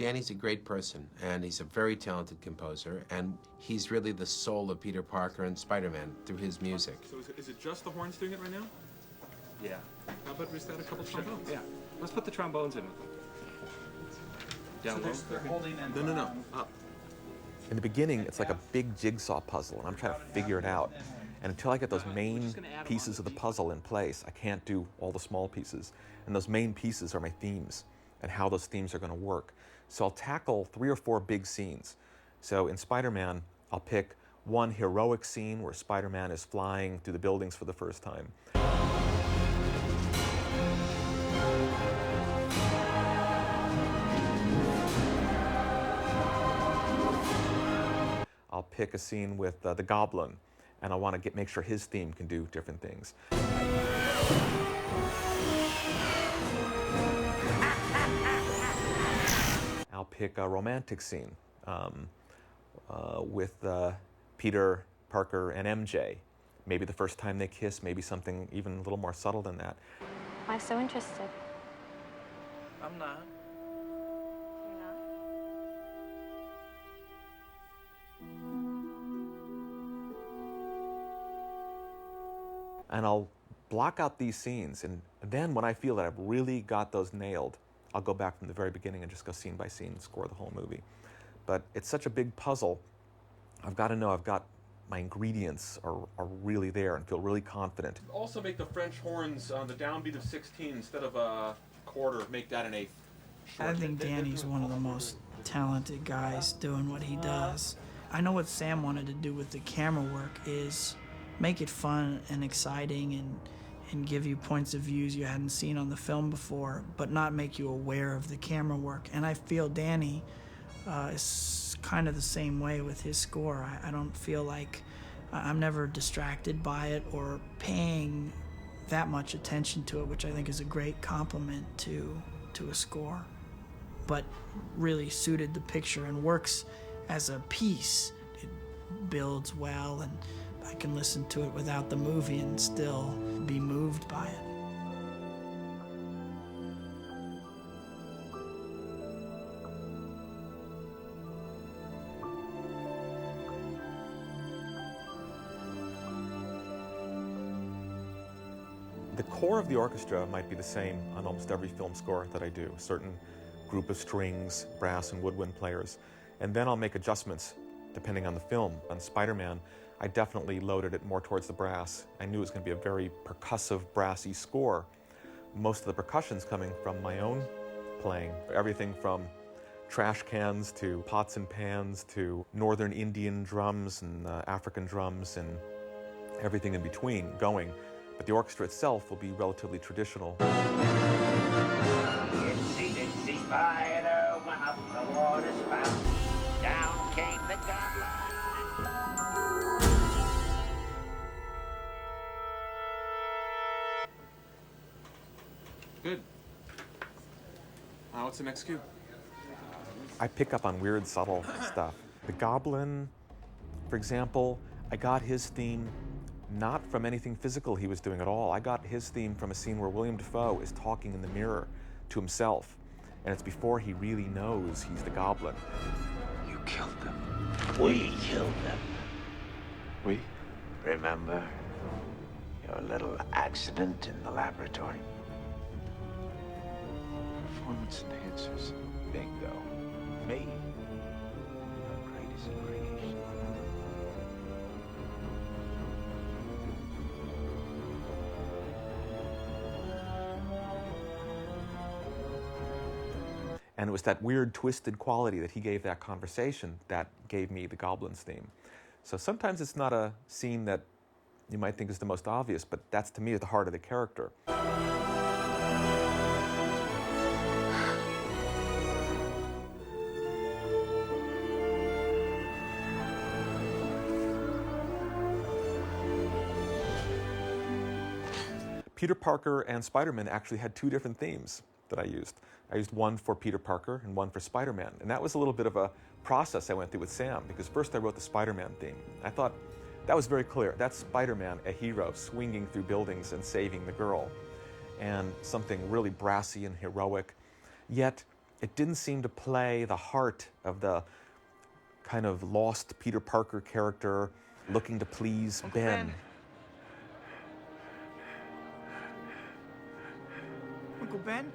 Danny's a great person, and he's a very talented composer, and he's really the soul of Peter Parker and Spider-Man through his music. So is it just the horns doing it right now? Yeah. How about we just add a couple trombones? Yeah. Let's put the trombones in with them. Down low. They're holding in. No. Up. In the beginning, it's like a big jigsaw puzzle, and I'm trying to figure it out. And until I get those main pieces of the puzzle in place, I can't do all the small pieces. And those main pieces are my themes and how those themes are going to work. So I'll tackle 3 or 4 big scenes. So in Spider-Man, I'll pick one heroic scene where Spider-Man is flying through the buildings for the first time. I'll pick a scene with the Goblin, and I want to make sure his theme can do different things. I'll pick a romantic scene with Peter Parker and MJ. Maybe the first time they kiss, maybe something even a little more subtle than that. Why so interested? I'm not. You're not? And I'll block out these scenes, and then when I feel that I've really got those nailed, I'll go back from the very beginning and just go scene by scene and score the whole movie. But it's such a big puzzle, I've got to know I've got my ingredients are really there and feel really confident. Also make the French horns on the downbeat of 16 instead of a quarter, make that an 1/8. I think Danny's one of the most talented guys doing what he does. I know what Sam wanted to do with the camera work is make it fun and exciting and give you points of views you hadn't seen on the film before, but not make you aware of the camera work. And I feel Danny is kind of the same way with his score. I don't feel like I'm never distracted by it or paying that much attention to it, which I think is a great compliment to a score, but really suited the picture and works as a piece. It builds well, and I can listen to it without the movie and still be moved by it. The core of the orchestra might be the same on almost every film score that I do, a certain group of strings, brass and woodwind players. And then I'll make adjustments depending on the film. On Spider-Man, I definitely loaded it more towards the brass. I knew it was going to be a very percussive, brassy score. Most of the percussion's coming from my own playing. Everything from trash cans to pots and pans to northern Indian drums and African drums and everything in between going. But the orchestra itself will be relatively traditional. Itsy spider went up the water spout. Down came the goblin. Good. What's the next cue? I pick up on weird, subtle stuff. The Goblin, for example, I got his theme not from anything physical he was doing at all. I got his theme from a scene where William Dafoe is talking in the mirror to himself, and it's before he really knows he's the Goblin. You killed them. We killed them. We? Remember your little accident in the laboratory? Performance enhancers. Bingo. Me. Your greatest creation. And it was that weird, twisted quality that he gave that conversation that gave me the Goblin's theme. So sometimes it's not a scene that you might think is the most obvious, but that's, to me, at the heart of the character. Peter Parker and Spider-Man actually had 2 different themes that I used. I used one for Peter Parker and one for Spider-Man. And that was a little bit of a process I went through with Sam, because first I wrote the Spider-Man theme. I thought that was very clear. That's Spider-Man, a hero, swinging through buildings and saving the girl. And something really brassy and heroic. Yet, it didn't seem to play the heart of the kind of lost Peter Parker character looking to please Uncle Ben. Uncle Ben?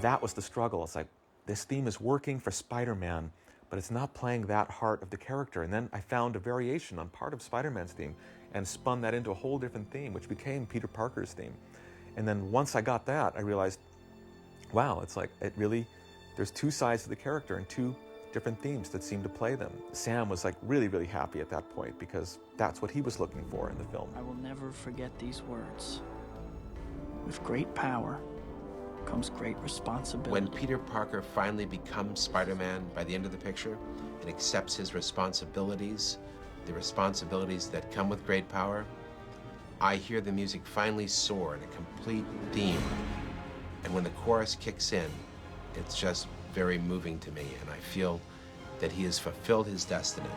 That was the struggle. It's like, this theme is working for Spider-Man, but it's not playing that heart of the character. And then I found a variation on part of Spider-Man's theme and spun that into a whole different theme, which became Peter Parker's theme. And then once I got that, I realized, wow, it's like, it really, there's two sides to the character and two different themes that seem to play them. Sam was like really, really happy at that point because that's what he was looking for in the film. I will never forget these words. With great power comes great responsibility. When Peter Parker finally becomes Spider-Man by the end of the picture and accepts his responsibilities, the responsibilities that come with great power, I hear the music finally soar in a complete theme. And when the chorus kicks in, it's just very moving to me, and I feel that he has fulfilled his destiny.